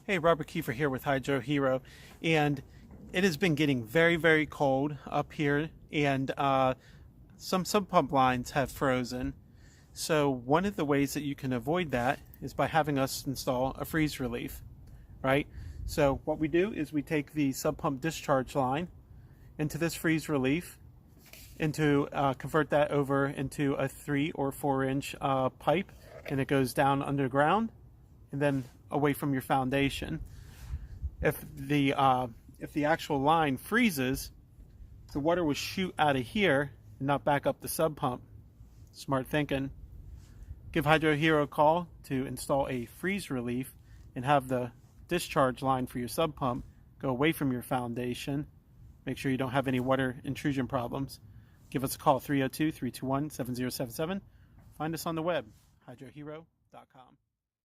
Hey, Robert Kiefer here with HydroHero, and it has been getting very, very cold up here, and some sump pump lines have frozen. So one of the ways that you can avoid that is by having us install a freeze relief, right? So what we do is we take the sub pump discharge line into this freeze relief, convert that over into a 3 or 4 inch pipe, and it goes down underground and then away from your foundation. If the actual line freezes, the water will shoot out of here and not back up the sub pump. Smart thinking. Give HydroHero a call to install a freeze relief and have the discharge line for your sub pump go away from your foundation. Make sure you don't have any water intrusion problems. Give us a call, 302-321-7077. Find us on the web, hydrohero.com.